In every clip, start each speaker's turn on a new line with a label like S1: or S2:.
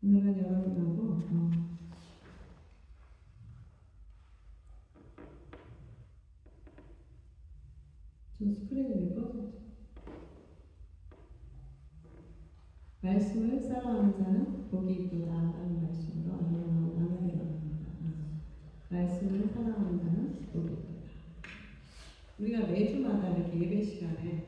S1: 오늘은 여러분하고 저 스크린이 왜 꺼졌지? 말씀을 사랑하는 자는 복이 있도다라는 말씀으로 나누게 됩니다. 말씀을 사랑하는 자는 복이 있도다. 우리가 매주마다 이렇게 예배 시간에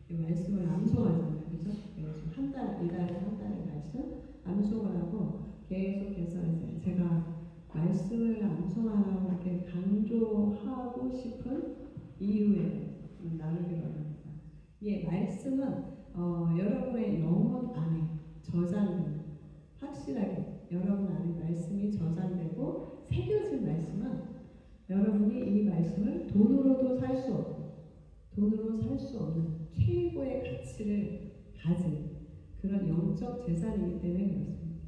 S1: 말씀을 암송하잖아요, 그죠? 매주 한 달, 이달에 한 달의 말씀 암송을 하고 계속해서 이제 제가 말씀을 암송하라고 이렇게 강조하고 싶은 이유에 나누기로 합니다. 이 말씀은 여러분의 영혼 안에 저장된, 확실하게 여러분 안에 말씀이 저장되고 새겨진 말씀은 여러분이 이 말씀을 돈으로도 살 수 없고 돈으로 살 수 없는 최고의 가치를 가진 그런 영적 재산이기 때문에 그렇습니다.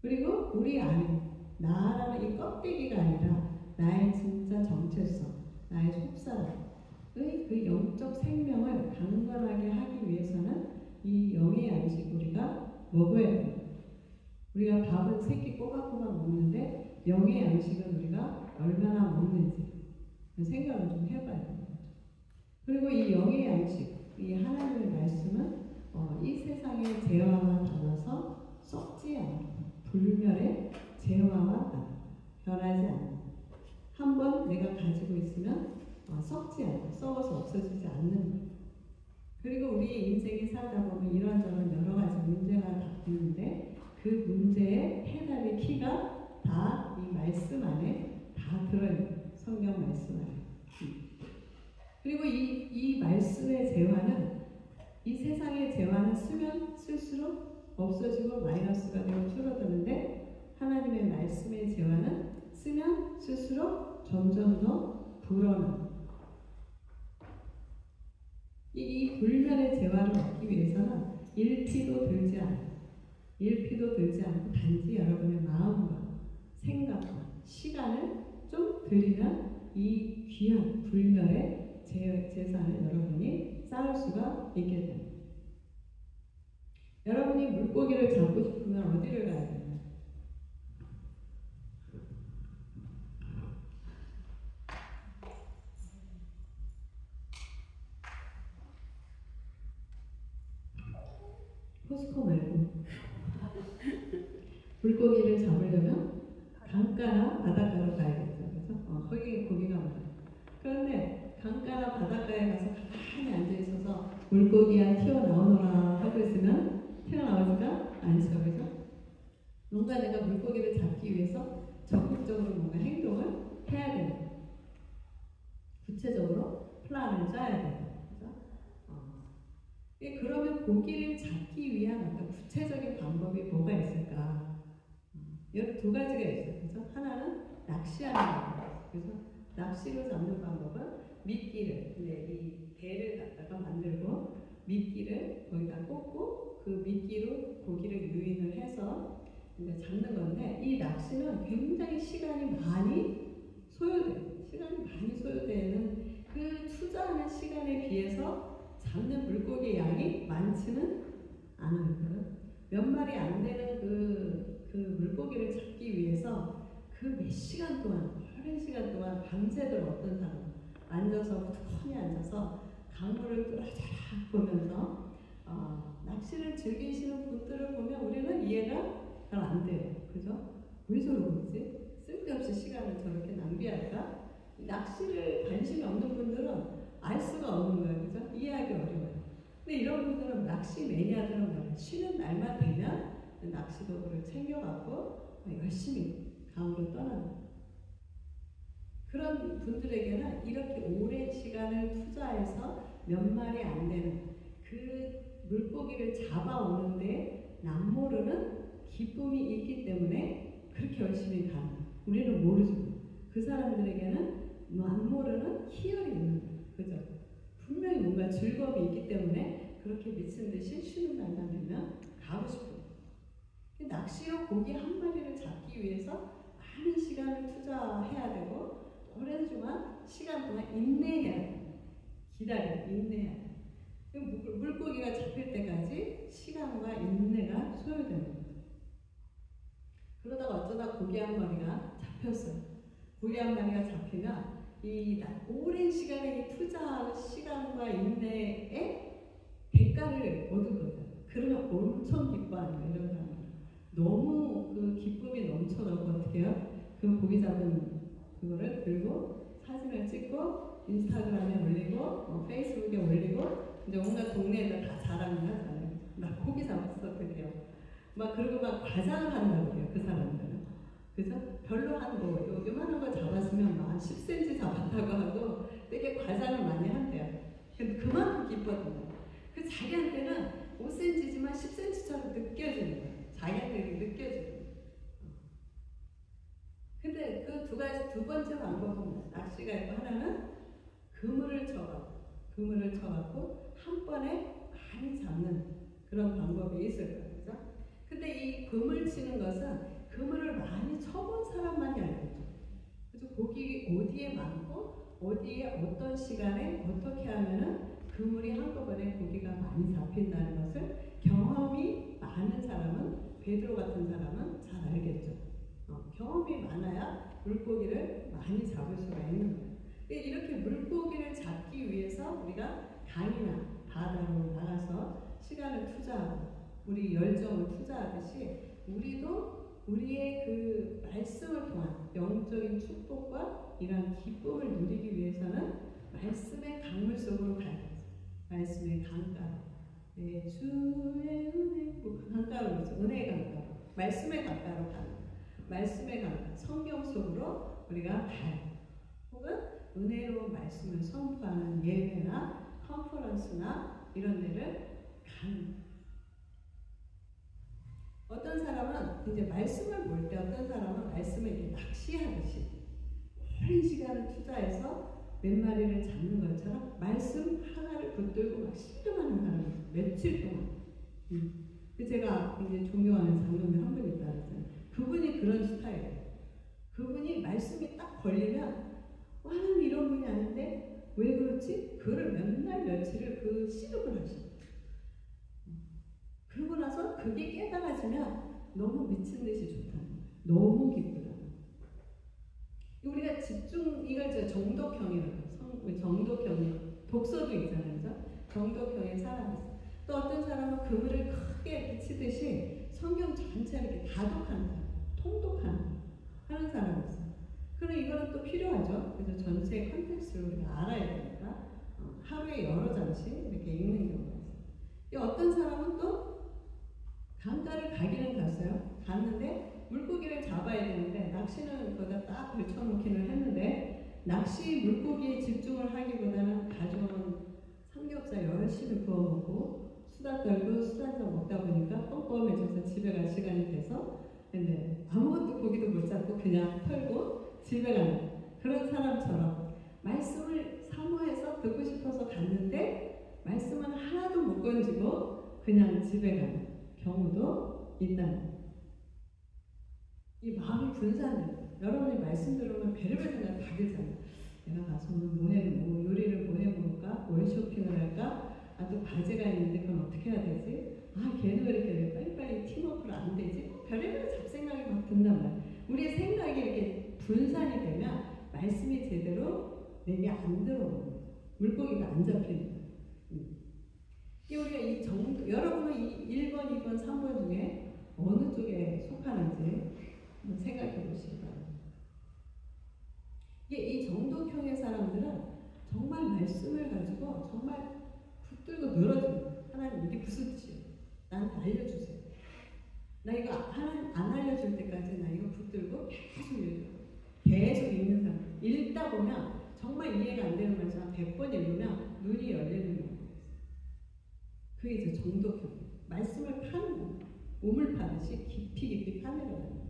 S1: 그리고 우리 안에 나라는 이 껍데기가 아니라 나의 진짜 정체성, 나의 속사람의 그 영적 생명을 강건하게 하기 위해서는 이 영의 양식 우리가 먹어야 됩니다. 우리가 밥은 세 끼 꼬박꼬박 먹는데 영의 양식은 우리가 얼마나 먹는지 생각을 좀 해봐야 됩니다. 그리고 이 영의 양식, 이 하나님의 말씀은 이 세상의 재화와 달라서 썩지 않고 불멸의 재화와 변하지 않는, 한번 내가 가지고 있으면 썩지 않고 썩어서 없어지지 않는. 그리고 우리 인생에 살다 보면 이런저런 여러 가지 문제가 있는데 그 문제의 해답의 키가 다 이 말씀 안에 다 들어있는 성경 말씀 안에. 그리고 이 말씀의 재화는, 이 세상의 재화는 쓰면 쓸수록 없어지고 마이너스가 되고 줄어드는데 하나님의 말씀의 재화는 쓰면 쓸수록 점점 더 불어나는, 이 불멸의 재화를 얻기 위해서는 일피도 들지 않고 단지 여러분의 마음과 생각과 시간을 좀 들이면 이 귀한 불멸의 재산을 여러분이 쌓을 수가 있게 됩니다. 여러분이 물고기를 잡고 싶으면 어디를 가야 되나요? 포스코 말고 물고기를 잡으려면 강가나 바닷가로 가야겠죠. 그래서 거기에 고기가 많아요. 그런데 강가나 바닷가에 가서 가만히 앉아 있어서 물고기야 튀어나오너라 하고 있으면 튀어나오지가 않죠. 그래서 뭔가 내가 물고기를 잡기 위해서 적극적으로 뭔가 행동을 해야 되는, 구체적으로 플랜을 짜야 되는. 그러면 고기를 잡기 위한 어떤 구체적인 방법이 뭐가 있을까? 여기 두 가지가 있어요. 그래서 하나는 낚시하는 방법. 그래서 낚시로 잡는 방법은 미끼를, 이 배를 갖다가 만들고 미끼를 거기다 꽂고 그 미끼로 고기를 유인을 해서 이제 잡는 건데, 이 낚시는 굉장히 시간이 많이 소요되는 그 투자하는 시간에 비해서 잡는 물고기의 양이 많지는 않아요. 몇 마리 안 되는 그 물고기를 잡기 위해서 그 몇 시간 동안, 오랜 시간 동안 밤새도록 어떤 사람 앉아서 푸근히 앉아서 강물을 뚜라자라 보면서 낚시를 즐기시는 분들을 보면 우리는 이해가 잘 안 돼요. 그죠? 왜 저러지? 쓸데없이 시간을 저렇게 낭비할까? 낚시를 관심이 없는 분들은 알 수가 없는 거예요. 그죠? 이해하기 어려워요. 근데 이런 분들은, 낚시 매니아들은 뭐예요? 쉬는 날만 되면 낚시도구를 챙겨갖고 열심히 강으로 떠나는 거예요. 그런 분들에게는 이렇게 오랜 시간을 투자해서 몇 마리 안 되는 그 물고기를 잡아오는데 남모르는 기쁨이 있기 때문에 그렇게 열심히 가는 거예요. 우리는 모르죠. 그 사람들에게는 남모르는 희열이 있는 거예요. 그죠? 분명히 뭔가 즐거움이 있기 때문에 그렇게 미친 듯이 쉬는 날만 되면 가고 싶어요. 낚시로 고기 한 마리를 잡기 위해서 많은 시간을 투자해야 되고 오랜 시간 동안 인내해야 돼요. 인내해야 돼요. 물고기가 잡힐 때까지 시간과 인내가 소요되는 거예요. 고기 한 마리가 잡혔어요. 고기 한 마리가 잡히면 이 오랜 시간의 투자하는 시간과 인내에 대가를 얻거든. 그러면 엄청 기뻐하는 이런 사람은 너무 그 기쁨이 넘쳐나고 어떻게 해요? 그 고기 잡은 그거를 들고 사진을 찍고 인스타그램에 올리고 페이스북에 올리고 이제 온갖 동네에다 다 자랑을 하잖아요. 나 고기 잡았어 드디어. 막 그리고 막 과장을 한다고 그래요. 그 사람들은. 그래서 별로 한 뭐 요만한 거 잡았으면 막 10cm 잡았다고 하고 되게 과장을 많이 한대요. 근데 그만큼 기뻤던 거예요. 그 자기한테는 5cm지만 10cm처럼 느껴지는 거예요. 자기한테 느껴지는 거예요. 근데 그 두 번째 방법은 낚시가 있고 하나는 그물을 쳐갖고 한 번에 많이 잡는 그런 방법이 있을 거예요. 그죠? 근데 이 그물 치는 것은 그물을 많이 쳐본 사람만이 알겠죠. 그래서 고기 어디에 많고 어디에 어떤 시간에 어떻게 하면은 그물이 한꺼번에 고기가 많이 잡힌다는 것을 경험이 많은 사람은 베드로 같은 사람은 잘 알겠죠. 경험이 많아야 물고기를 많이 잡을 수가 있는 거예요. 이렇게 물고기를 잡기 위해서 우리가 강이나 바다로 나가서 시간을 투자하고 우리 열정을 투자하듯이 우리도 우리의 그 말씀을 통한 영적인 축복과 이러한 기쁨을 누리기 위해서는 말씀의 강물 속으로 가야 돼요. 말씀의 강가로. 네, 주의 은혜, 강가로 그러죠. 은혜의 강가로. 말씀의 강가로 가는 거예요. 말씀의 강가, 성경 속으로 우리가 가요. 혹은 은혜로운 말씀을 선포하는 예배나 컨퍼런스나 이런 데를 가는 거예요. 어떤 사람은 이제 말씀을 볼 때 어떤 사람은 말씀을 이렇게 낚시하듯이 오랜 시간을 투자해서 몇 마리를 잡는 것처럼 말씀 하나를 붙들고 막 신경하는 사람이 있어요. 며칠 동안. 제가 굉장히 존경하는 장로님 한 분 있다 그랬잖아요. 그분이 그런 스타일이에요. 그분이 말씀이 딱 걸리면 하나님 이런 분이 아닌데 왜 그렇지? 그를 몇 날 며칠을 그 씨름을 하셔요. 그러고 나서 그게 깨달아지면 너무 미친 듯이 좋다는 거예요. 너무 기쁘다는 거예요. 우리가 집중, 이걸 저 정독형이라고 해요. 정독형이 독서도 있잖아요. 그죠? 정독형의 사람이 있어요. 또 어떤 사람은 그물을 크게 비치듯이 성경 전체를 이렇게 다독하는 사람, 통독하는 하는 사람이 있어요. 그럼 이거는 또 필요하죠. 그래서 전체 컨텍스트를 우리가 알아야 되니까 하루에 여러 장씩 이렇게 읽는 경우가 있어요. 어떤 사람은 또 강가를 가기는 갔어요. 갔는데 물고기를 잡아야 되는데 낚시는 거기다 딱 걸쳐놓기는 했는데 낚시 물고기에 집중을 하기보다는 가져온 삼겹살 열심히 구워 먹고 수다 떨고 수다 한잔 먹다 보니까 뻔뻔해져서 집에 갈 시간이 돼서 근데 아무것도 고기도 못 잡고 그냥 털고 집에 가는 그런 사람처럼 말씀을 사모해서 듣고 싶어서 갔는데 말씀은 하나도 못 건지고 그냥 집에 가는 경우도 있다는 거예요. 이 마음이 분산돼요. 여러분이 말씀 들으면 별의별 생각 다 들잖아요. 내가 가서 뭐 요리를 뭐 해먹을까? 뭘 쇼핑을 할까? 아, 또 과제가 있는데 그건 어떻게 해야 되지? 아, 걔는 왜 이렇게 빨리빨리 팀워크를 안 되지? 별의별 잡생각이 막 든단 말이에요. 우리의 생각이 이렇게 분산이 되면 말씀이 제대로 내게 안 들어오는 거예요. 물고기가 안 잡히는 거예요. 우리가 이 정도, 여러분은 이 1번, 2번, 3번 중에 어느 쪽에 속하는지 한번 생각해 보시기 바랍니다. 이 정독형의 사람들은 정말 말씀을 가지고 정말 붙들고 늘어집니다. 하나님 이게 무슨 뜻이에요? 나한테 알려주세요. 나 이거 하나님 안 알려줄 때까지 나 이거 붙들고 계속 읽어요. 계속 읽는 사람. 읽다 보면 정말 이해가 안 되는 말씀 한 100번 읽으면 눈이 열리는 거예요. 그게 이제 정독형. 말씀을 파는 거예요. 우물 파듯이 깊이 파내려가는 거예요.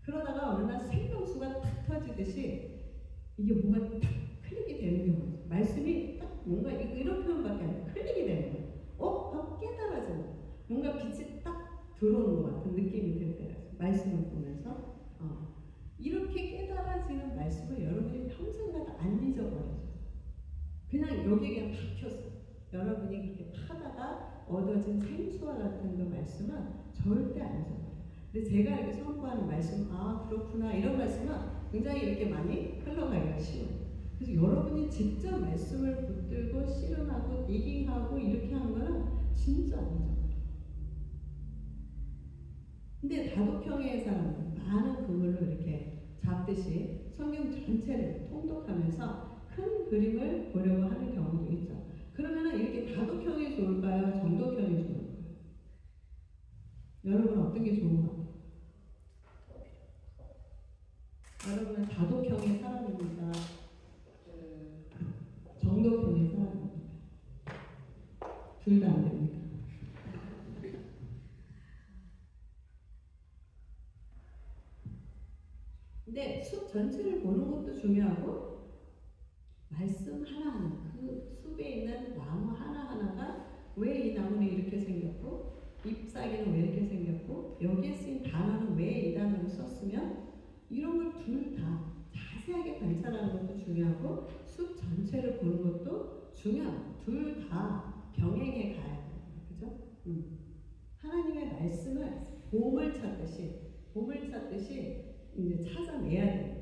S1: 그러다가 어느 날 생명수가 탁 터지듯이 이게 뭔가 탁 클릭이 되는 경우가 있어요. 말씀이 딱 뭔가 이런 표현밖에 안 돼요. 클릭이 되는 거예요. 하고 깨달아지는 거예요. 뭔가 빛이 딱 들어오는 것 같은 느낌이 들 때가 있어요. 말씀을 보면서 이렇게 깨달아지는 말씀을 여러분이 평생마다 안 잊어버려요. 그냥 여기에 그냥 박혔어요. 여러분이 그렇게 파다가 얻어진 생수와 같은 그 말씀은 절대 안 잊어버려요. 근데 제가 이렇게 선포하는 말씀, 아 그렇구나 이런 말씀은 굉장히 이렇게 많이 흘러가기가 쉬워요. 그래서 여러분이 직접 말씀을 붙들고 씨름하고 디깅하고 이렇게 하는 거는 진짜 아니죠. 근데 다독형의 사람은 많은 그물로 이렇게 잡듯이 성경 전체를 통독하면서 큰 그림을 보려고 하는 경우도 있죠. 그러면 이렇게 다독형이 좋을까요? 정독형이 좋을까요? 여러분은 어떤 게 좋은 것 같아요? 여러분은 다독형의 사람입니다. 정독형의 사람입니다. 둘 다 안 됩니다. 근데 숲 전체를 보는 것도 중요하고 말씀 하나하나, 그 숲에 있는 나무 하나하나가 왜 이 나무는 이렇게 생겼고 잎사귀는 왜 이렇게 생겼고 여기에 쓰인 단어는 왜 이 단어를 썼으면 이런 걸 둘 다 자세하게 관찰하는 것도 중요하고 숲 전체를 보는 것도 중요하고 둘 다 병행해 가야 돼요. 그죠? 하나님의 말씀을 보물 찾듯이 이제 찾아내야 돼요.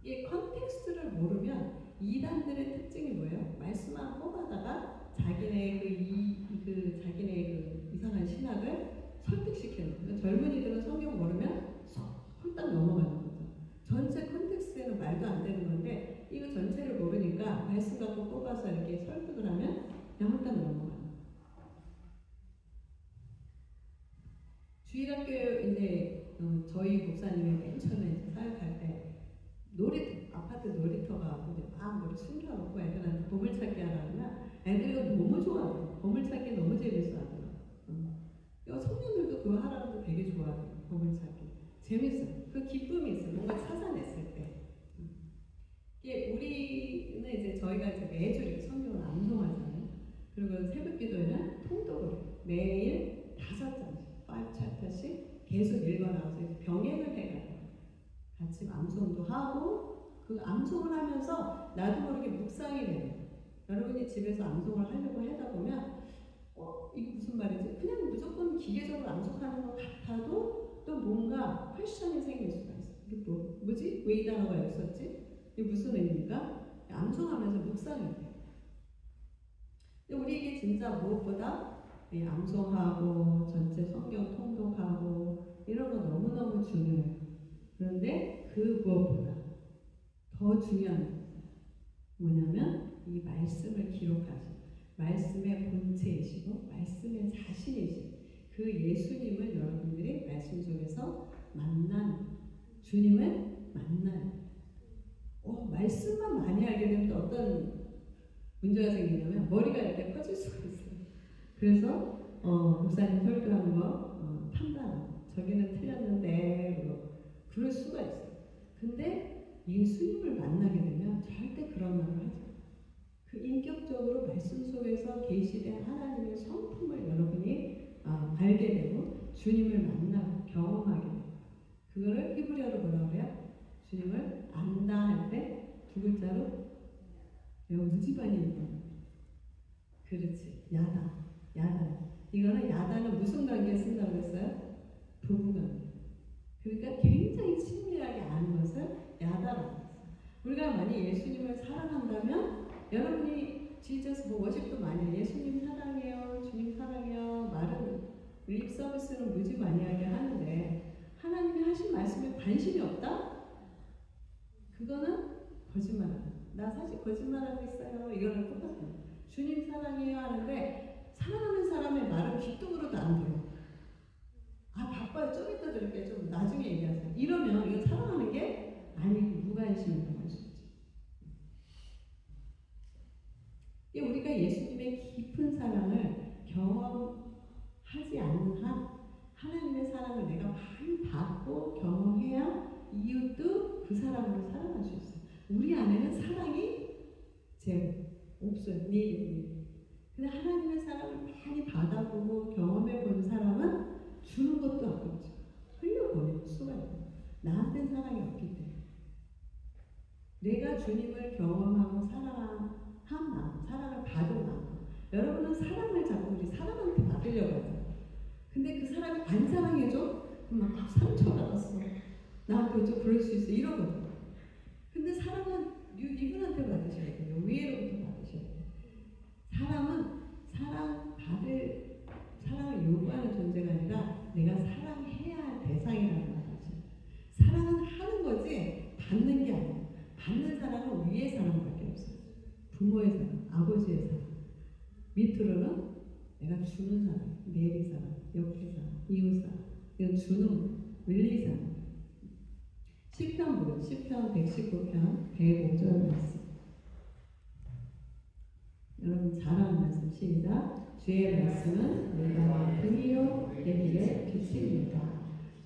S1: 이 컨텍스트를 모르면 이단들의 특징이 뭐예요? 말씀만 뽑아다가 자기네 자기네 이상한 신학을 설득시키는 거예요. 젊은이들은 성경 모르면 홀딱 넘어가는 거죠. 전체 컨텍스트에는 말도 안 되는 건데 이거 전체를 모르니까 말씀 갖고 뽑아서 이렇게 설득을 하면 그냥 홀딱 넘어가는 거예요. 주일학교 이제 저희 목사님이 맨 처음에 이제 사역할 때 아파트 놀이터가 이제 막 우리 숨겨놓고 애들한테 보물찾기 하라면 애들이 너무 좋아해요. 보물찾기 너무 재밌어 하더라고요. 청년들도 그거 하라고 되게 좋아해요. 보물찾기. 재밌어요. 그 기쁨이 있어요. 뭔가 찾아냈을 때. 이게 우리는 이제 저희가 이제 매주 이렇게 성경을 암송하잖아요. 그리고 새벽 기도에는 통독을 매일 5장씩, 5챕터씩 계속 읽어나가서 이제 병행을 해가요. 같이 암송도 하고 그 암송을 하면서 나도 모르게 묵상이 돼요. 여러분이 집에서 암송을 하려고 하다 보면 이게 무슨 말이지? 그냥 무조건 기계적으로 암송하는 것 같아도 또 뭔가 퀘션이 생길 수가 있어요. 이게 뭐지? 왜 이 단어가 여기 있었지? 이게 무슨 의미입니까? 암송하면서 묵상이 돼요. 근데 우리에게 진짜 무엇보다 암송하고 전체 성경 통독하고 이런 거 너무너무 중요해요. 그런데 그 무엇보다 더 중요한 건 뭐냐면 이 말씀을 기록하시고 말씀의 본체이시고 말씀의 자신이시고 그 예수님을 여러분들이 말씀 속에서 주님을 만나요. 말씀만 많이 알게 되면 또 어떤 문제가 생기냐면 머리가 이렇게 커질 수가 있어요. 그래서 목사님 설교하는 거 판단하고 저기는 틀렸는데 그럴 수가 있어요. 근데 예수님을 만나게 되면 절대 그런 말을 하지 않아요. 그 인격적으로 말씀 속에서 계시된 하나님의 성품을 여러분이 알게 되고 주님을 만나고 경험하게 돼요. 그거를 히브리어로 뭐라고 그래요? 주님을 안다 할 때 두 글자로 무지반이 있는 그렇지. 야다. 이거는 야다는 무슨 관계에 쓴다고 그랬어요? 부부관계. 그러니까 굉장히 친밀하게 아는 것을 야다라고 했어요. 우리가 만약 예수님을 사랑한다면 여러분이 지저스 워십도 많이 해요. 예수님 사랑해요. 주님 사랑해요. 말은 립 서비스는 무지 많이 하게 하는데 하나님이 하신 말씀에 관심이 없다? 그거는 거짓말이에요. 나 사실 거짓말하고 있어요. 이거는 똑같아요. 주님 사랑해요 하는데 사랑하는 사람의 말은 귀뚱으로도 안 돼요. 바빠요. 좀 이따 저렇게 좀 나중에 얘기하세요. 이러면 이거 사랑하는 게 아니고 무관심이라고 할 수 있죠. 우리가 예수님의 깊은 사랑을 경험하지 않는 한 하나님의 사랑을 내가 많이 받고 경험해야 이웃도 그 사람으로 사랑할 수 있어요. 우리 안에는 사랑이 없어요. 근데 하나님의 사랑을 많이 받아보고 경험해 본 사람은 주는 것도 아깝죠. 흘려보낼 수가 있어요. 나한테는 사랑이 없기 때문에. 내가 주님을 경험하고 사랑을 받은 마음. 여러분은 사랑을 자꾸 우리 사람한테 받으려고 하잖아요. 근데 그 사람이 안 사랑해줘? 그럼 막 상처받았어. 나도 좀 그럴 수 있어. 이러거든. 근데 사랑은 이분한테 받으셔야 돼요. 위에로부터 받으셔야 돼요. 사랑을 요구하는 존재가 아니라 내가 사랑해야 할 대상이라는 말이죠. 사랑은 하는 거지 받는 게 아니야. 받는 사랑은 위의 사랑밖에 없어요. 부모의 사랑, 아버지의 사랑. 밑으로는 내가 주는 사랑, 내리 사랑, 옆에 사랑, 이웃 사랑. 이건 주는 거, 밀리 사랑. 시편 보여. 시편 119편 105절 말씀. 여러분 잘하는 말씀 시작. 주의 말씀은 내가 등이요 내 길의 빛입니다.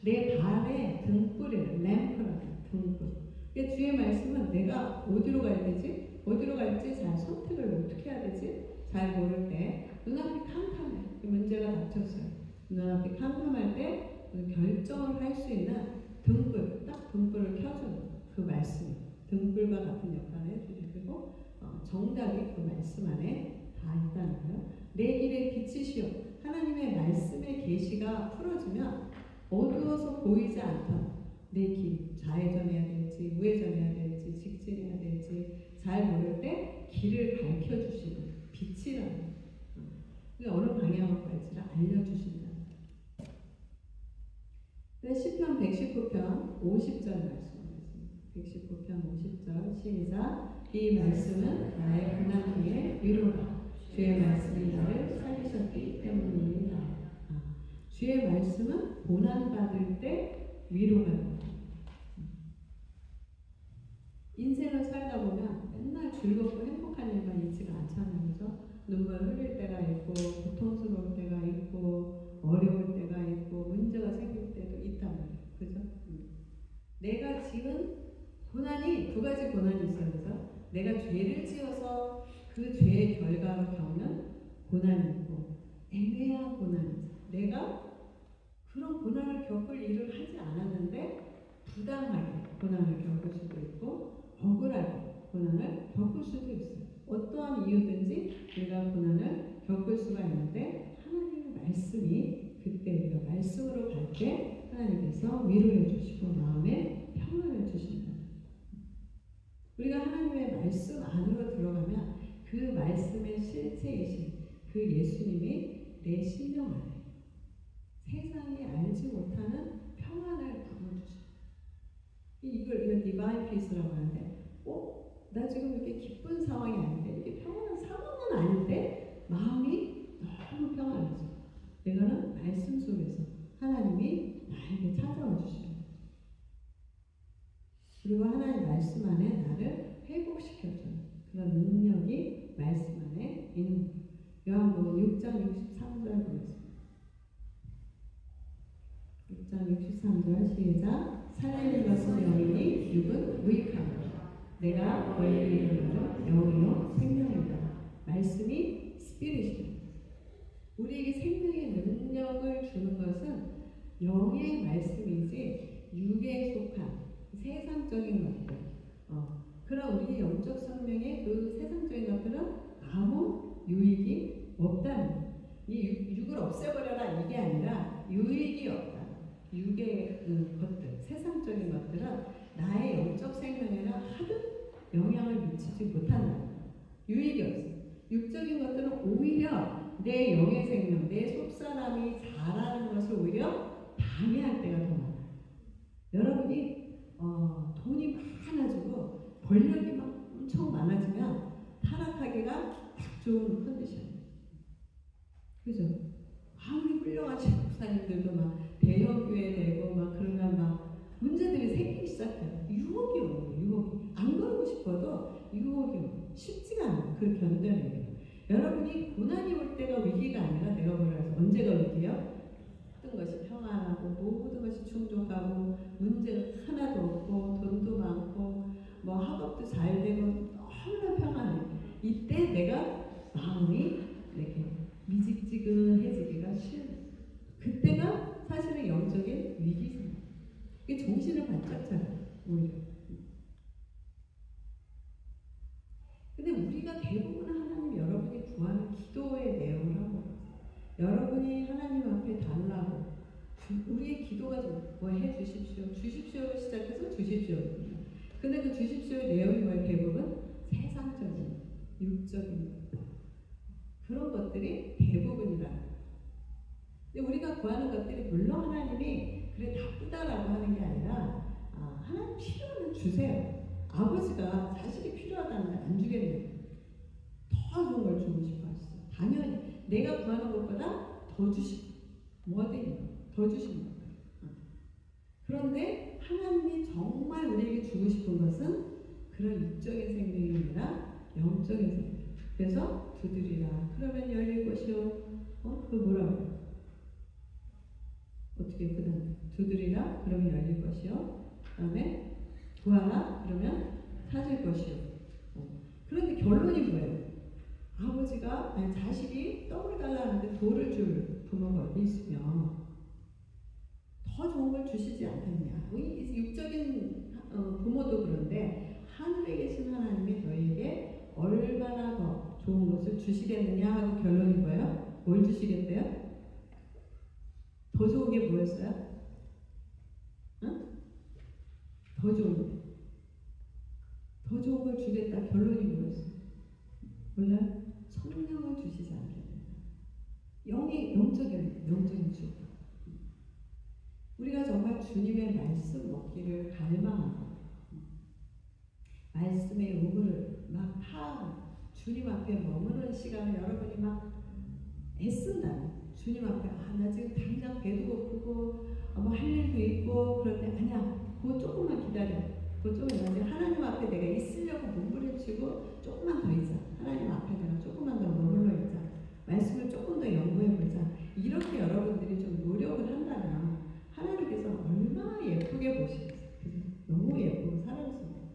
S1: 내 발의 등불이에요. 램프라고 등불. 그러니까 주의 말씀은 내가 어디로 가야 되지? 어디로 갈지 잘 선택을 어떻게 해야 되지? 잘 모를 때 눈앞이 캄캄해. 문제가 닥쳤어요. 눈앞이 캄캄할 때 결정을 할 수 있는 등불, 딱 등불을 켜주는 그 말씀. 등불과 같은 역할을 해주시고 정답이 그 말씀 안에 다 있다는 거예요. 내 길의 빛이시여. 하나님의 말씀의 계시가 풀어지면 어두워서 보이지 않던 내 길, 좌회전해야 될지 우회전해야 될지 직진해야 될지 잘 모를 때 길을 밝혀주시는 빛이라는 거예요. 어느 방향으로 갈지를 알려주신다. 시편 119편 50절 말씀입니다. 119편 50절 시작. 이 말씀은 나의 고난 뒤에 위로라. 주의 말씀이 나를 살리셨기 때문입니다. 주의 말씀은 고난받을 때 위로가 됩니다. 인생을 살다 보면 맨날 즐겁고 행복한 일만 있지가 않잖아요. 그죠? 눈물 흘릴 때가 있고 고통스러울 때가 있고 어려울 때가 있고 문제가 생길 때도 있단 말이에요. 그죠? 내가 지은 고난이 두 가지 고난이 있어요. 그죠? 내가 죄를 지어서 그 죄의 결과로 겪는 고난이 있고 애매한 고난이 있어요. 내가 그런 고난을 겪을 일을 하지 않았는데 부당하게 고난을 겪을 수도 있고 억울하게 고난을 겪을 수도 있어요. 어떠한 이유든지 우리가 고난을 겪을 수가 있는데 하나님의 말씀이 그때 우리가 말씀으로 갈 때 하나님께서 위로해 주시고 마음에 평안을 주신다. 우리가 하나님의 말씀 안으로 들어가면 그 말씀의 실체이신 그 예수님이 내 심령 안에 세상이 알지 못하는 평안을 부어주셔요. 이걸 디바인 피스라고 하는데, 나 지금 이렇게 기쁜 상황이 아닌데, 이렇게 평안한 상황은 아닌데, 마음이 너무 평안해져. 이거는 말씀 속에서 하나님이 나에게 찾아와 주시는 거죠. 그리고 하나님 말씀 안에 나를 회복시켜주는 그런 능력이 말씀 안에 있는 거예요. 요한복음 6장 63절 보겠습니다. 6장 63절 시작. 살리는 것은 영이니 육은 무익함이다. 내가 너희에게 이르노니 영이요 생명이다. 말씀이 스피릿이다. 우리에게 생명의 능력을 주는 것은 영의 말씀이지 육에 속한 세상적인 것들. 그런 우리의 영적 생명의 그 세상적인 것들은 아무 유익이 없다는 거예요. 이 육을 없애버려라 이게 아니라 유익이 없다. 육의 것들, 세상적인 것들은 나의 영적 생명에는 하등 영향을 미치지 못한다. 유익이 없어. 육적인 것들은 오히려 내 영의 생명, 내 속사람이 자라는 것을 오히려 방해할 때가 더 많아요. 여러분이 돈이 많아지고 권력이 막 엄청 많아지면 타락하기가 딱 좋은 컨디션이에요. 그죠? 아무리 훌륭하신 목사님들도 막 대형교회 되고 막 그러면 막 문제들이 생기기 시작해요. 유혹이 오는 거예요. 유혹이. 안 그러고 싶어도 유혹이 오고 쉽지가 않아요. 그 견뎌내기가. 여러분이 고난이 올 때가 위기가 아니라 내가 뭐라 해서 언제가 위기예요? 모든 것이 평안하고 모든 것이 충족하고 문제가 하나도 없고 돈도 많고 뭐 학업도 잘 되고 너무나 평안해. 이때 내가 마음이 이렇게 미직지근해지기가 쉬워요. 그때가 사실은 영적인 위기잖아요. 이게 정신을 바짝 차려요. 오히려. 근데 우리가 대부분 하나님 여러분이 구하는 기도의 내용을 하고 여러분이 하나님 앞에 달라고 우리의 기도가 좀 뭐 해주십시오. 주십시오로 시작해서 주십시오거든요. 근데 그 주십시오의 내용이 뭐예요? 대부분 세상적인, 육적인 그런 것들이 대부분이라. 근데 우리가 구하는 것들이 물론 하나님이 그래 나쁘다라고 하는 게 아니라 하나님 필요하면 주세요. 아버지가 자식이 필요하다는데 안 주겠네요. 더 좋은 걸 주고 싶어 하시죠. 당연히 내가 구하는 것보다 더 주시고 뭐든 더 주시는 거예요. 그런데 하나님이 정말 우리에게 주고 싶은 것은 그런 육적인 생명이 아니라 영적인 생명. 그래서 두드리라. 그러면 열릴 것이요. 그거 뭐라고? 어떻게 그 다음에 두드리라. 그러면 열릴 것이요. 그 다음에 구하라. 그러면 찾을 것이요. 그런데 결론이 뭐예요? 아버지가 자식이 떡을 달라는데 돌을 줄 부모가 어디 있으며 더 좋은 걸 주시지 않겠냐. 육적인 부모도 그런데 하늘에 계신 하나님이 너희에게 얼마나 더 좋은 것을 주시겠느냐 하고 결론이 뭐예요? 뭘 주시겠대요? 더 좋은 게 뭐였어요? 응? 더 좋은 걸 주겠다. 결론이 뭐였어요? 몰라요? 성령을 주시지 않겠느냐. 영적인 축복. 우리가 정말 주님의 말씀 먹기를 갈망하고 말씀의 요구를 막 주님 앞에 머무는 시간에 여러분이 막 애쓴다면 주님 앞에 나 지금 당장 배도 고프고 뭐 할 일도 있고 그런데 아니야 그거 조금만 기다려. 그거 조금 하나님 앞에 내가 있으려고 몸부림치고 조금만 더 있자. 하나님 앞에 내가 조금만 더 머물러 있자. 말씀을 조금 더 연구해보자. 이렇게 여러분들이 좀 노력을 한다면 하나님께서 얼마나 예쁘게 보시겠어요. 너무 예쁘고 사랑스러워요.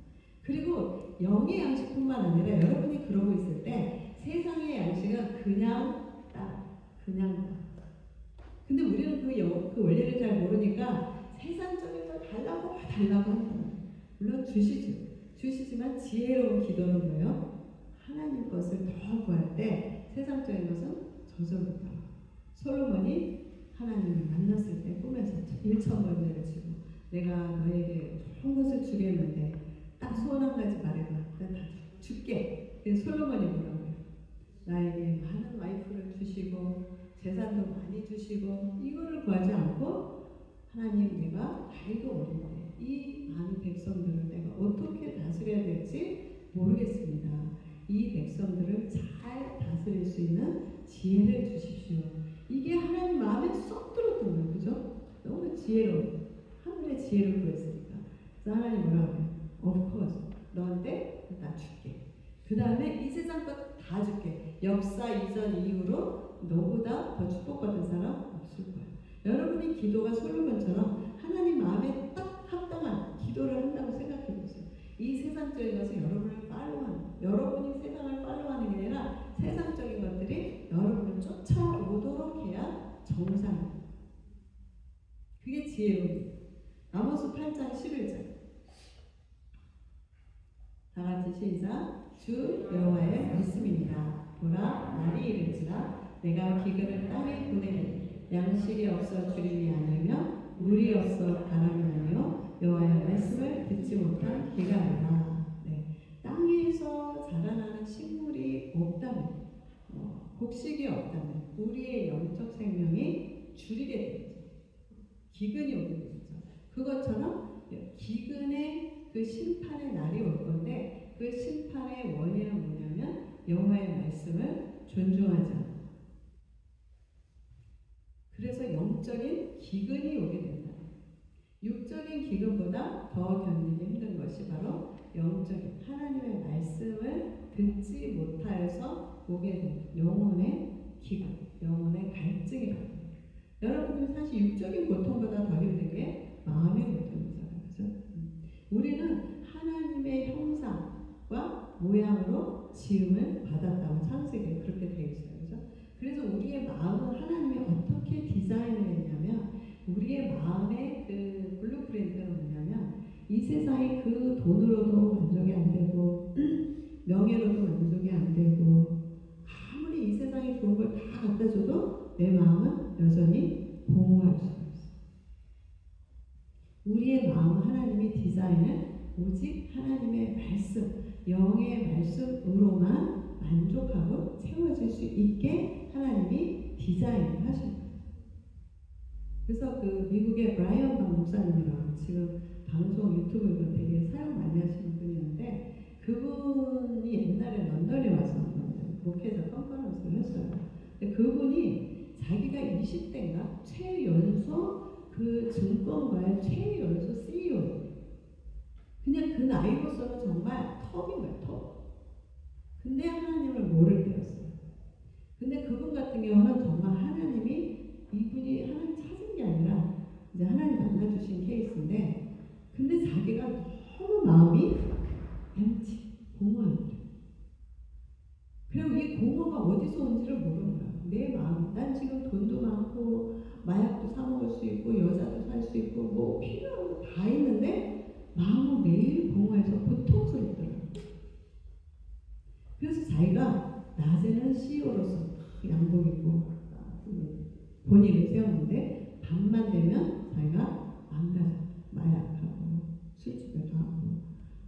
S1: 그리고 영의 양식뿐만 아니라 여러분이 그러고 있을 때 세상의 양식은 그냥 따라. 근데 우리는 그 원리를 잘 모르니까 세상적인 걸 달라고 한다. 물론 주시지만 지혜로운 기도는 뭐예요? 하나님 것을 더 구할 때 세상적인 것은 저절로 따라. 솔로몬이 하나님을 만났을 때 꿈에서 1,000번째를 치고 내가 너에게 좋은 것을 주겠는데 딱 소원 한 가지 말해봐. 내가 다 줄게. 그래서 솔로몬이 뭐라고 해요? 나에게 많은 와이프를 주시고 재산도 많이 주시고 이거를 구하지 않고 하나님 내가 나이도 어린데 이 많은 백성들을 내가 어떻게 다스려야 될지 모르겠습니다. 이 백성들을 잘 다스릴 수 있는 지혜를 주십시오. 이게 하나님 마음에 쏙 들었던 거예요. 그죠? 너무 지혜로워. 하늘의 지혜를 구했으니까. 그래서 하나님 뭐라고 해요? Of course. 너한테 나 줄게. 그 다음에 이 세상 것 다 줄게. 역사 이전 이후로 너보다 더 축복받은 사람 없을 거야. 여러분이 기도가 솔로몬처럼 하나님 마음에 딱 합당한 기도를 한다고 생각해 보세요. 이 세상적인 것은 여러분이 세상을 팔로우하는 게 아니라 세상적인 것들이 여러분을 쫓아오도록 해야 정상이에요. 그게 지혜로워요. 아모스 8장 11절. 다 같이 시작. 주 여호와의 말씀입니다. 보라 날이 이를지라 내가 기근을 땅에 보내니 양식이 없어 주림이 아니며 물이 없어 가람이 아니요 여호와의 말씀을 듣지 못한 기가 아니라. 땅에서 자라나는 식물이 없다면 곡식이 없다면 우리의 영적 생명이 줄이게 되죠. 기근이 오게 되죠. 그것처럼 기근의 그 심판의 날이 올 건데 그 심판의 원인은 뭐냐면 여호와의 말씀을 존중하지 않아. 그래서 영적인 기근이 오게 된다. 육적인 기근보다 더 견디기 힘든 것이 바로 영적인 하나님의 말씀을 듣지 못하여서 오게 된 영혼의 기근, 영혼의 갈증이라고 합니다. 여러분들 사실 육적인 고통보다 더 힘든 게 마음의 고통이잖아요. 그죠? 우리는 하나님의 형상과 모양으로 지음을 받았다고 창세기에 그렇게 되어 있어요. 그죠? 그래서 우리의 마음은 하나님이 어떻게 디자인을 했냐면 우리의 마음의 그 블루프린트는 뭐냐면 이 세상에 그 돈으로도 만족이 안 되고 명예로도 만족이 안 되고 아무리 이 세상에 좋은 걸 다 갖다 줘도 내 마음은 여전히 공허할 수가 있어요. 우리의 마음 하나님이 디자인을 오직 하나님의 말씀, 영의 말씀으로만 만족하고 채워질 수 있게 하나님이 디자인을 하신 거예요. 그래서 그 미국의 브라이언 박 목사님이라고 지금 방송 유튜브 이거 되게 사용 많이 하시는 분이 있는데 그분이 옛날에 런던에 와서 목회자 컨퍼런스를 했어요. 근데 그분이 자기가 20대인가 최연소 그 증권가의 최연소 CEO 그냥 그 나이로서는 정말 톱인 거예요. 톱. 근데 하나님을 모를 때였어요. 근데 그분 같은 경우는 정말 하나님이 이분이 하나님 찾은 게 아니라 이제 하나님 만나주신 케이스인데 근데 자기가 너무 마음이 empty, 공허한 거예요. 그리고 이 공허가 어디서 온지를 모르는 거야. 내 마음이. 난 지금 돈도 많고 마약도 사 먹을 수 있고 여자도 살 수 있고 뭐 필요한 거 다 있는데 마음은 매일 공허해서 고통스럽더라고요. 그래서 자기가 낮에는 CEO로서 양복 입고 본인을 세웠는데 밤만 되면 자기가 망가져 마약하고 술집에 가고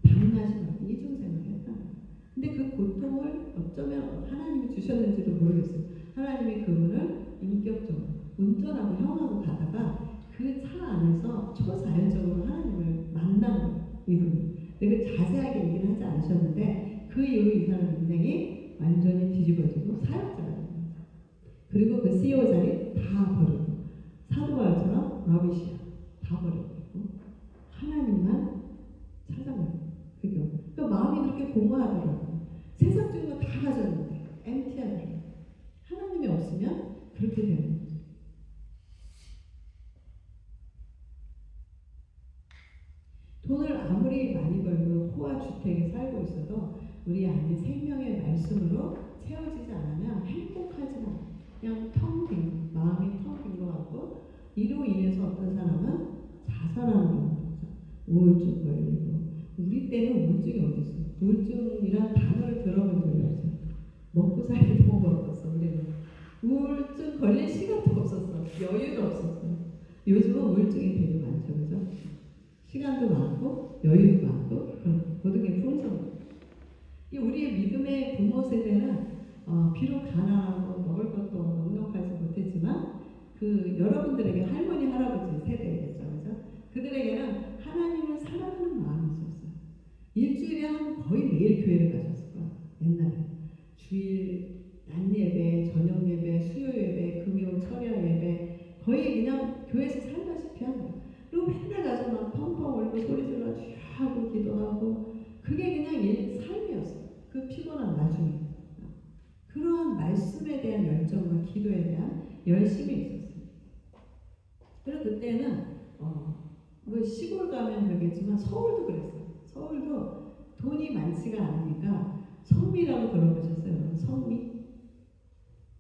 S1: 밤낮이 막 이중생활을 했다는 거예요. 근데 그 고통을 어쩌면 하나님이 주셨는지도 모르겠어요. 하나님이 그분을 인격적으로 운전하고 형하고 가다가 그 차 안에서 초자연적으로 하나님을 만난 거예요. 이분이. 근데 자세하게 얘기는 하지 않으셨는데 그 이후로 이 사람 인생이 완전히 뒤집어지고 사역자가 된 거예요. 그리고 그 CEO 자리 다 버리고 사도 바울처럼 러비시야 다 버리고 하나님만 찾아가요. 그러니까 마음이 그렇게 공허하더라고요. 세상적인 거 다 가졌는데 empty하더라고요. 하나님이 없으면 그렇게 되는 거죠. 돈을 아무리 많이 벌고 호화주택에 살고 있어도 우리 안에 생명의 말씀으로 채워지지 않으면 행복하지 않아요. 그냥 텅 빈, 마음이 텅 빈 것 같고 이로 인해서 어떤 사람은 자살하는 경우도 있죠. 우울증 걸리고 우리 때는 우울증이 어디 있어요? 우울증이란 단어를 들어본 적이 없어요. 먹고 살기 너무 어려웠어. 우리는 우울증 걸릴 시간도 없었어. 여유도 없었어. 요즘은 우울증이 되게 많죠, 그죠? 시간도 많고 여유도 많고 모든 게 풍성해요. 이 우리의 믿음의 부모 세대는 비록 가난하고 먹을 것도 넉넉하지 못했지만 그 여러분들에게 할머니 할아버지 세대겠죠, 그죠? 그들에게는 하나님을 사랑하는 마음이 있었어요. 일주일에 한 거의 매일 교회를 가셨을 거예요. 옛날에 주일 낮 예배, 저녁 예배, 수요 예배, 금요 철야 예배 거의 그냥 교회에서 살다시피 한 거예요. 그리고 맨날 가서 막 펑펑 울고 소리 질러 하고 기도하고 그게 그냥 삶이었어요. 그 피곤한 나중에 그러한 말씀에 대한 열정과 기도에 대한 열심이 있었어요. 그래서 그때는 뭐 시골 가면 그러겠지만 서울도 그랬어요. 서울도 돈이 많지가 않으니까 성미라고 들어보셨어요? 성미?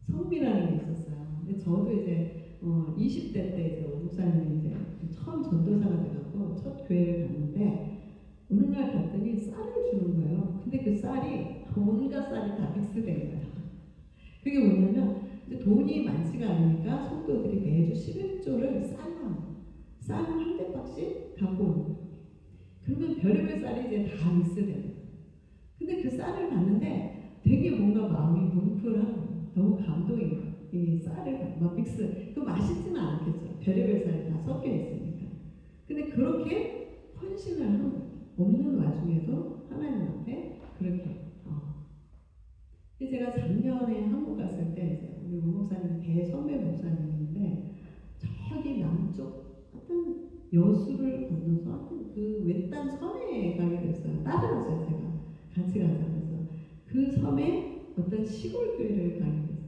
S1: 성미라는 게 있었어요. 근데 저도 이제 20대 때 이제 목사님이 이제 처음 전도사가 돼갖고 첫 교회를 갔는데 어느 날 갔더니 쌀을 주는 거예요. 근데 그 쌀이 온갖 쌀이 다 믹스된 거예요. 그게 뭐냐면 이제 돈이 많지가 않으니까 성도들이 매주 11조를 쌀 한 대박씩 갖고 오는 거예요. 그러면 별의별 쌀이 이제 다 믹스되는 거예요. 근데 그 쌀을 봤는데 되게 뭔가 마음이 뭉클한 너무 감동인 거예요. 이 쌀을 막 믹스, 그 맛있지는 않겠죠. 별의별 쌀이 다 섞여 있으니까. 근데 그렇게 헌신을 하는 거예요. 없는 와중에도 하나님 앞에 그렇게. 제가 작년에 한국 갔을 때 이제 우리 목사님 대선배 목사님인데 저기 남쪽 어떤 여수를 건너서 하여튼 그 외딴 섬에 가게 됐어요. 따라갔어요. 제가 같이 가자 그래서 그 섬에 어떤 시골 교회를 가게 됐어요.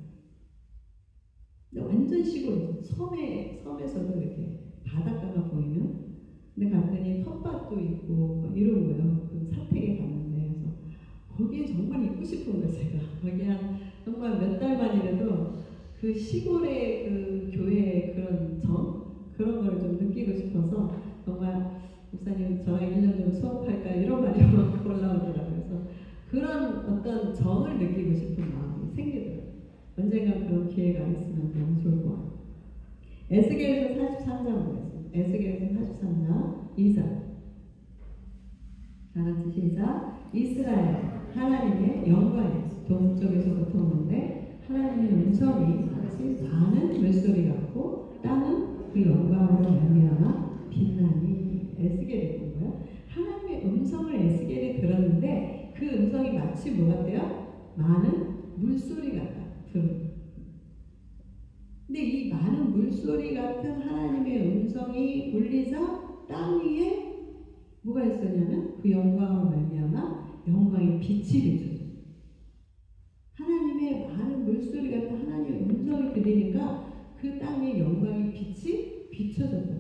S1: 근데 완전 시골 섬에서도 이렇게 바닷가가 보이는. 근데 갔더니 텃밭도 있고 뭐 이런 거예요. 그 사택에 갔는데 그래서 거기에 정말 있고 싶은 거예요. 제가 거기 한 정말 몇 달만이라도 그 시골의 그 교회의 그런 그런 거를 좀 느끼고 싶어서 정말 목사님 저랑 1년 좀 수업할까 이런 말이 막 올라오더라고요. 그래서 그런 어떤 정을 느끼고 싶은 마음이 생기더라고요. 언젠가 그런 기회가 있으면 너무 좋을 것 같아요. 에스겔서 43장 보겠습니다. 에스겔서 43장 이삭. 다 같이 시작. 이스라엘 하나님의 영광이에요. 동쪽에서부터 오는데 하나님의 음성이 마치 많은 물소리 같고 땅은 그 영광으로 말미암아 빛나니. 에스겔이 본 거야. 하나님의 음성을 에스겔이 들었는데 그 음성이 마치 뭐 같대요? 많은 물소리 같다. 근데 이 많은 물소리 같은 하나님의 음성이 울리자 땅 위에 뭐가 있었냐면 그 영광으로 말미암아 영광의 빛이 비춰져. 하나님의 많은 물소리 같은 하나님의 음성이 들리니까 그 땅에 영광의 빛이 비춰졌다.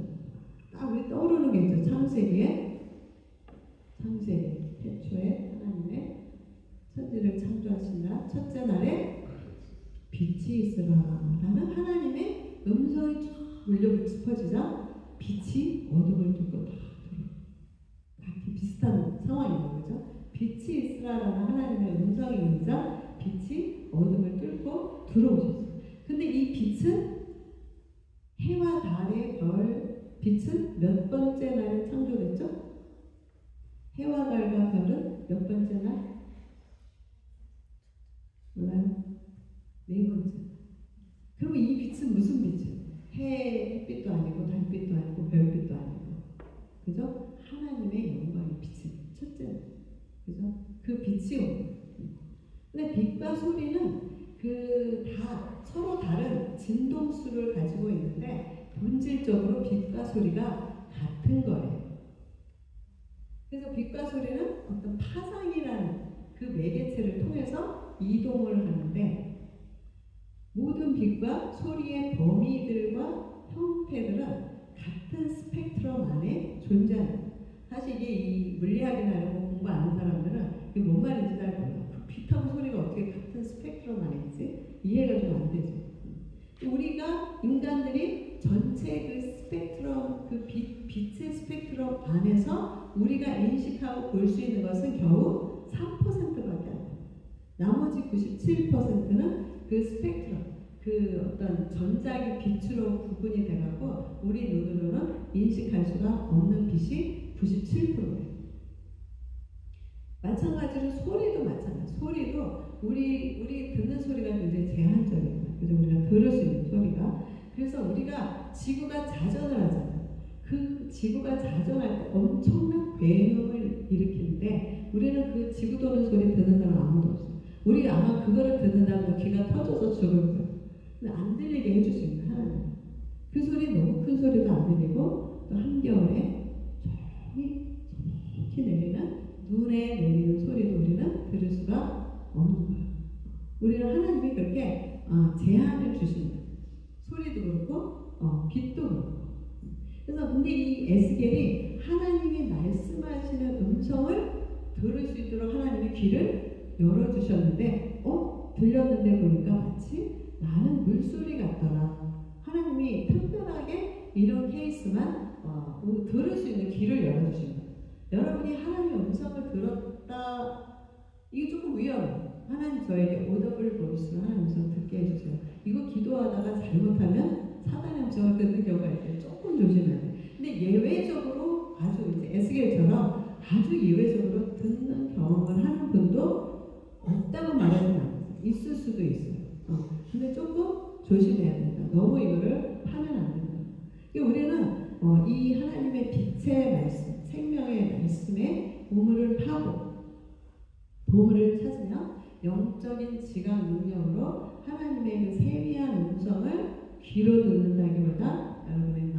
S1: 딱 우리 떠오르는 게 있죠. 창세기에 태초에 하나님의 천지를 창조하시나 첫째 날에 빛이 있으라라는 하나님의 음성이 쫙 울려 퍼지자 빛이 어둠을 뚫고 다 비슷한 상황이에요. 그죠? 빛이 있으라라는 하나님의 음성이 울자 빛이 어둠을 뚫고 들어오셨어요. 근데 이 빛은 해와 달의 별 빛은 몇 번째 날에 창조됐죠? 해와 달과 별은 몇 번째 날? 몰라요? 네 번째. 그러면 이 빛은 무슨 빛이에요? 햇빛도 아니고 달빛도 아니고 별빛도 아니고, 그죠? 하나님의 영광의 빛이 첫째. 그죠? 그 빛이 오는. 근데 빛과 소리는 그 다 서로 다른 진동수를 가지고 있는데 본질적으로 빛과 소리가 같은 거예요. 그래서 빛과 소리는 어떤 파장이라는 그 매개체를 통해서 이동을 하는데 모든 빛과 소리의 범위들과 형태들은 같은 스펙트럼 안에 존재합니다. 사실 이게 이 물리학이나 이런 거 공부 안 하는 사람들은 이게 뭔 말인지 잘 몰라요. 빛하고 소리가 어떻게 같은 스펙트럼 안에 있지? 이해가 좀 안 되죠. 우리가 인간들이 전체 그 스펙트럼, 그 빛의 스펙트럼 안에서 우리가 인식하고 볼 수 있는 것은 겨우 3%밖에 안 돼요. 나머지 97%는 그 스펙트럼, 그 어떤 전자기 빛으로 구분이 돼가고 우리 눈으로는 인식할 수가 없는 빛이 97%예요. 마찬가지로 소리도 마찬가지. 소리도 우리 듣는 소리가 굉장히 제한적이에요. 그죠? 우리가 들을 수 있는 소리가. 그래서 우리가 지구가 자전을 하잖아요. 그 지구가 자전할 때 엄청난 굉음을 일으키는데 우리는 그 지구 도는 소리 듣는 사람 아무도 없어요. 우리 아마 그거를 듣는다면 귀가 터져서 죽을 거예요. 근데 안 들리게 해주시는 하나님. 그 소리 너무 큰 소리도 안 들리고 또 한겨울에 조용히 내리는 눈에 내리는 소리도 우리는 들을 수가 없는 거예요. 우리는 하나님이 그렇게 제한을 주십니다. 소리도 그렇고 빛도 그렇고. 그래서 근데 이 에스겔이 하나님이 말씀하시는 음성을 들을 수 있도록 하나님이 귀를 열어주셨는데 들렸는데 보니까 마치 많은 물소리 같더라. 하나님이 특별하게 이런 케이스만 들을 수 있는 귀를 열어주신 거예요. 여러분이 하나님의 음성을 들었다, 이게 조금 위험해요. 하나님 저에게 오더블 보이스로 하나님 음성을 듣게 해주세요. 이거 기도하다가 잘못하면 사단의 음성을 듣는 경우가 있어요. 조금 조심해야 돼요. 근데 예외적으로 아주 이제 에스겔처럼 아주 예외적으로 듣는 경험을 하는 분도 없다고 말하는 않아요. 있을 수도 있어요. 근데 조금 조심해야 된다. 너무 이거를 하면 안 된다. 우리는 이 하나님의 빛의 말씀, 생명의 말씀에 보물을 파고 보물을 찾으며 영적인 지각 능력으로 하나님의 그 세미한 음성을 귀로 듣는다기보다 여러분의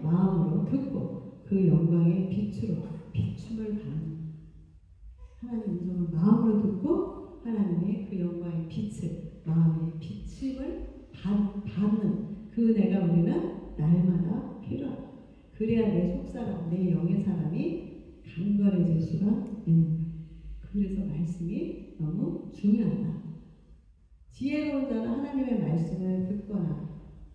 S1: 마음으로 듣고 그 영광의 빛으로 비춤을 받는, 하나님의 음성을 마음으로 듣고 하나님의 그 영광의 빛을, 마음의 비침을 받는 그 은혜가 우리는 날마다 필요합니다. 그래야 내 속사람, 내 영의 사람이 강건해질 수가 있는 거예요. 그래서 말씀이 너무 중요하다. 지혜로운 자는 하나님의 말씀을 듣거나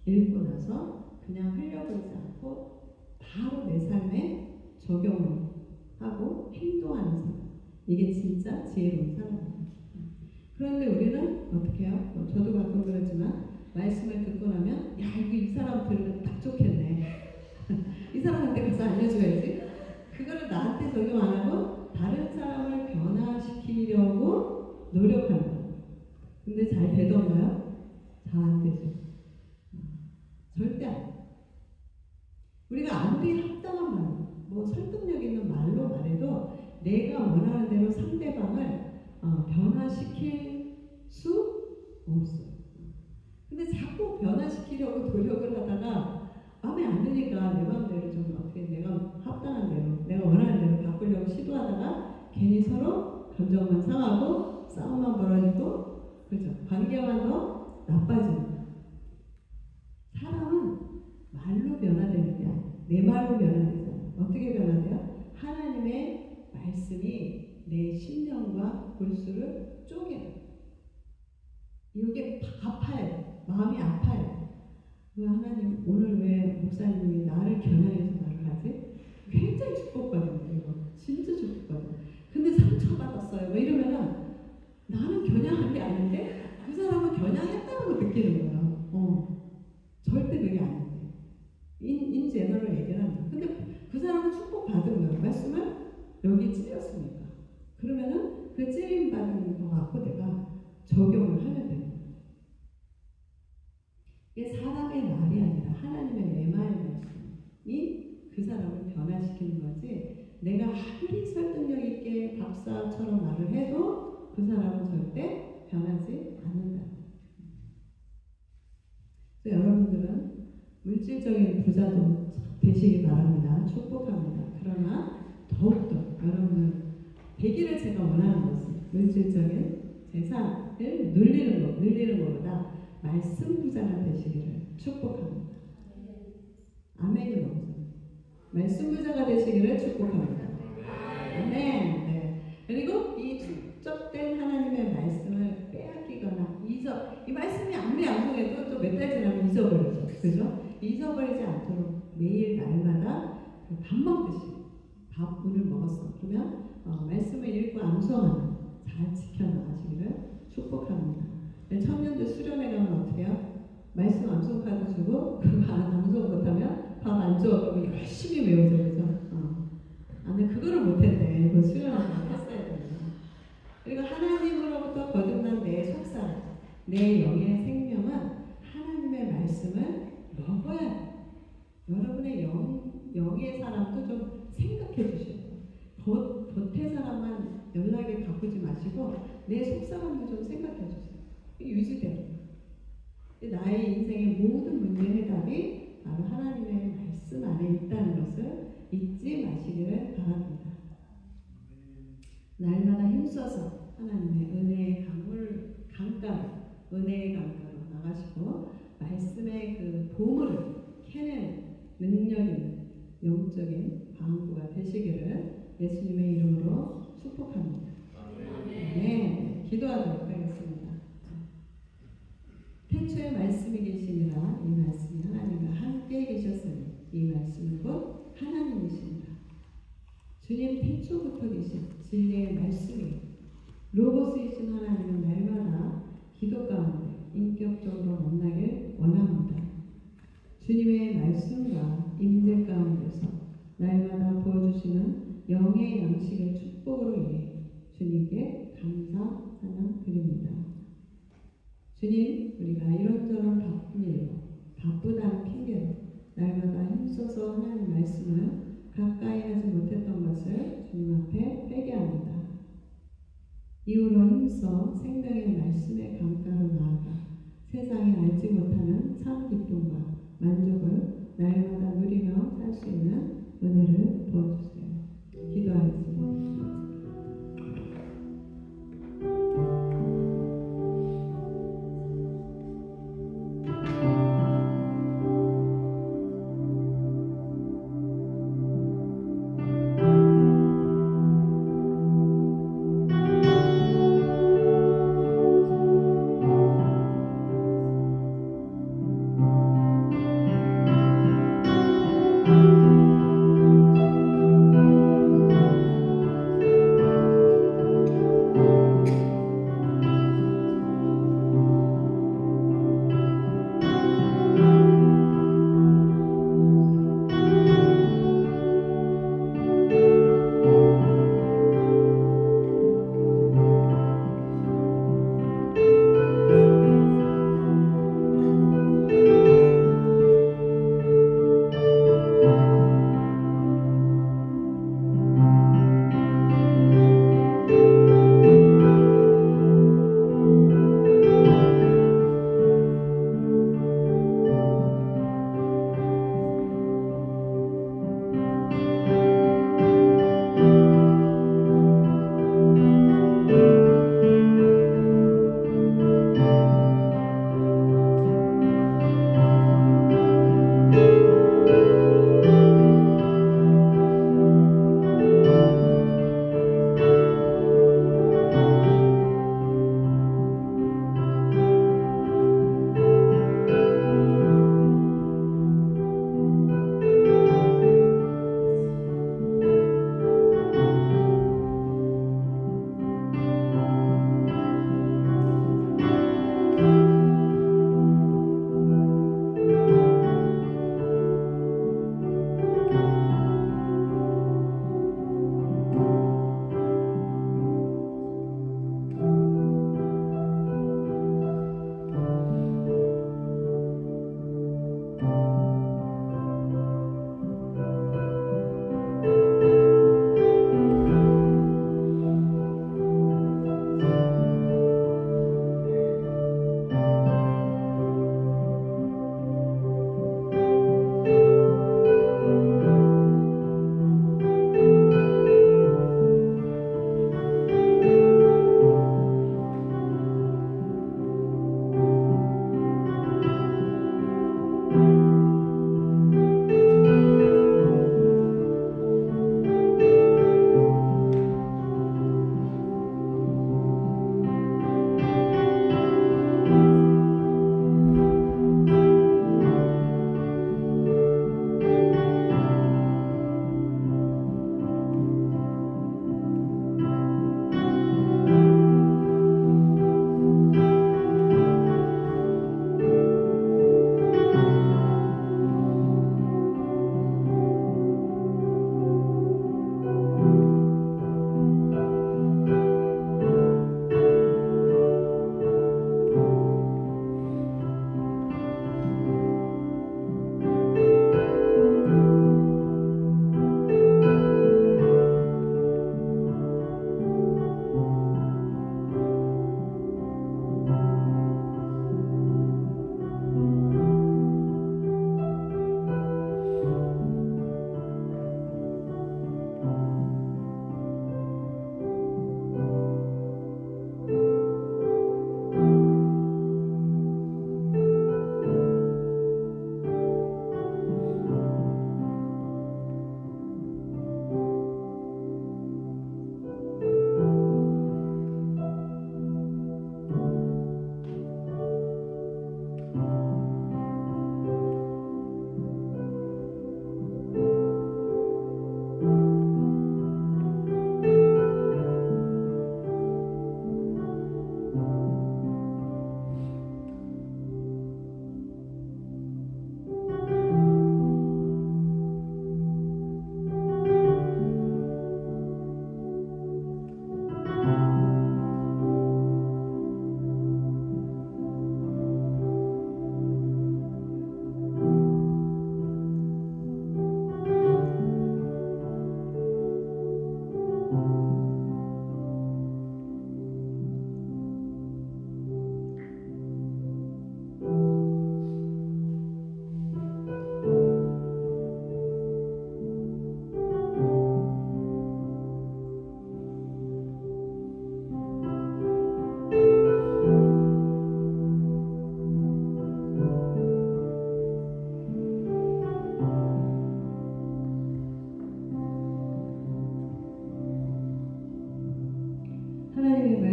S1: 읽고 나서 그냥 흘려보지 않고 바로 내 삶에 적용을 하고 행동하는 사람. 이게 진짜 지혜로운 사람입니다. 그런데 우리는 어떻게 해요? 저도 가끔 그러지만 말씀을 듣고 나면 야, 이거 이 사람 들으면 딱 좋겠네. 이 사람한테 가서 알려줘야지. 되던가요? 잘 안 되죠. 절대 안 돼요. 우리가 아무리 합당한 말, 뭐 설득력 있는 말로 말해도 내가 원하는 대로 상대방을 변화시킬 수 없어요. 근데 자꾸 변화시키려고 노력을 하다가 마음에 안 드니까 내 마음대로 좀 어떻게 내가 합당한 대로 내가 원하는 대로 바꾸려고 시도하다가 괜히 서로 감정만 상하고 싸움만 벌어지고 그죠? 관계만 더 나빠지는. 사람은 말로 변화되는 게 아니야. 내 말로 변화되잖아. 어떻게 변화돼요? 하나님의 말씀이 내 심령과 골수를 쪼개요. 이게 아파요. 마음이 아파요. 왜 하나님 오늘 왜 목사님이 나를 겨냥해서 말을 하지? 굉장히 축복받은 이거 진짜 축복받은. 근데 상처받았어요. 뭐 이러면은 나는 겨냥한 게 아닌데 그 사람은 겨냥했다고 느끼는 거예요. 절대 그게 아닌데. 인 제너럴 얘기를 합니다. 근데 그 사람은 축복받은 거예요. 말씀을 여기 찔렸으니까. 그러면은 그 찔림 받은 거 갖고 내가 적용을 하면 돼요. 이게 사람의 말이 아니라 하나님의 레마의 말씀이 그 사람을 변화시키는 거지. 내가 아무리 설득력 있게 박사처럼 말을 해도 그 사람은 절대 변하지 않는다. 그래서 여러분들은 물질적인 부자도 되시기 바랍니다. 축복합니다. 그러나 더욱더 여러분은 되기를 제가 원하는 것은 물질적인 재산을 늘리는 것보다 말씀 부자가 되시기를 축복합니다. 아멘이 넘쳐. 말씀 부자가 되시기를 축복합니다. 아멘. 네. 그리고 이 축적된 하나님의 말씀을 빼앗기거나 이 말씀이 아무리 암송해도 또 몇 달 지나면 잊어버리죠. 그죠? 잊어버리지 않도록 매일 날마다 밥 먹듯이 밥 오늘 먹었어. 그러면 말씀을 읽고 암송하는 잘 지켜나가시기를 축복합니다. 청년들 수련회 가면 어떻게 해요? 말씀 암송 카드 주고 그거 암송 못하면 밥 안 줘. 그러면 열심히 외우죠. 그죠? 나는 그거를 못했네. 이거 수련회 했어야 되나. 그리고 하나님으로부터 거듭난 내 속사람, 내 영의 생명은 하나님의 말씀을 먹어야 돼요. 여러분의 영의 사람도 좀 생각해 주셔야 돼요. 겉의 사람만 연락에 바꾸지 마시고 내 속사람도 좀 생각해 주세요. 유지돼요. 나의 인생의 모든 문제 해답이 바로 하나님의 말씀 안에 있다는 것을 잊지 마시기를 바랍니다. 날마다 힘써서 하나님의 은혜의 은혜의 강가로 나가시고 말씀의 그 보물을 캐낸 능력 있는 영적인 방구가 되시기를 예수님의 이름으로 축복합니다. 네, 기도하도록 하겠습니다. 태초에 말씀이 계시니라. 이 말씀이 하나님과 함께 계셨으니 이 말씀은 곧 하나님이십니다. 주님 태초부터 계신 진리의 말씀이 로고스이신 하나님은 날마다 기도 가운데 인격적으로 만나길 원합니다. 주님의 말씀과 임재 가운데서 날마다 부어주시는 영의 양식의 축복으로 인해 주님께 감사 찬양 드립니다. 주님, 우리가 이런저런 바쁜 일로 바쁘다는 핑계로 날마다 힘써서 하나님 말씀을 가까이 하지 못했던 것을 주님 앞에 회개합니다. 이후로 힘써 생명의 말씀의 강가로 나아가 세상에 알지 못하는 참 기쁨과 만족을 날마다 누리며 살 수 있는 은혜를 부어주세요. 기도하겠습니다.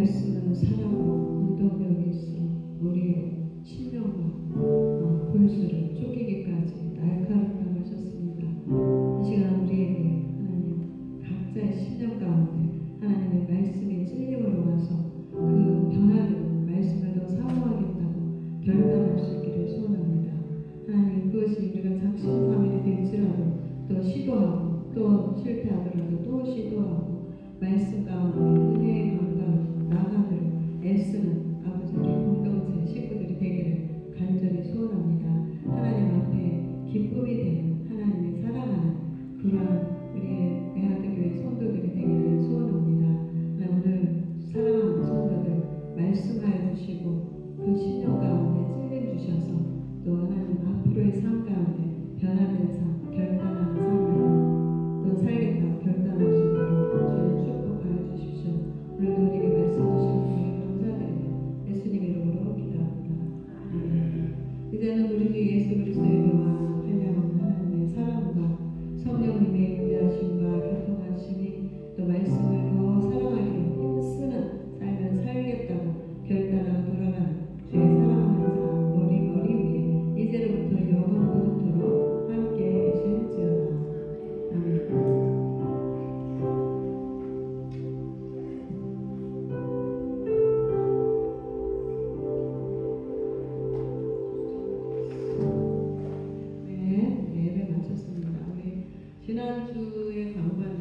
S1: 말씀은 살아고 운동력이 있어 우리의 심령과 골수를 쪼개기까지 날카롭다고 하셨습니다. 이 시간 우리에게 하나님 각자의 심령 가운데 하나님의 말씀이 찔림으로 와서 그 변화되는 말씀을 더 사모하겠다고 결단할 수 있기를 소원합니다. 하나님 그것이 우리가 작심삼일이 될지라도 또 시도하고 또 실패하더라도 또 시도하고 말씀 가운데 은혜의 강가로 나가도록 애쓰는 아버지 우리 공동체 식구들이 되기를 간절히 소원합니다. 하나님 앞에 기쁨이 되는 하나님의 사랑하는 그러한 우리의 외아들교회 성도들이 되기를 소원합니다. 오늘 사랑하는 성도들 말씀하여 주시고 그 신령 가운데 찔림 주셔서 또 하나님 앞으로의 삶 가운데 변화된 삶, 결단하는 삶을 또 살겠다고 결단할 수 있도록 주님 축복하여 주십시오. 오늘도 우리에게 말씀 주시는 분에게 감사드리며 예수님 이름으로 기도합니다. 아멘. 이제는 우리 주 예수 그리스도의 은혜와 한량없는 하나님의 사랑과 성령님의 인도하심과 교통하심이 또 말씀을 더 사랑하기로 힘쓰는 삶을 살겠다고 결단하고 돌아가는 주의 사랑하는 자 머리 위에 이제로부터 영원토록 함께 계실지어다. 아멘. 네, 예배 마쳤습니다. 우리 지난주에 강구한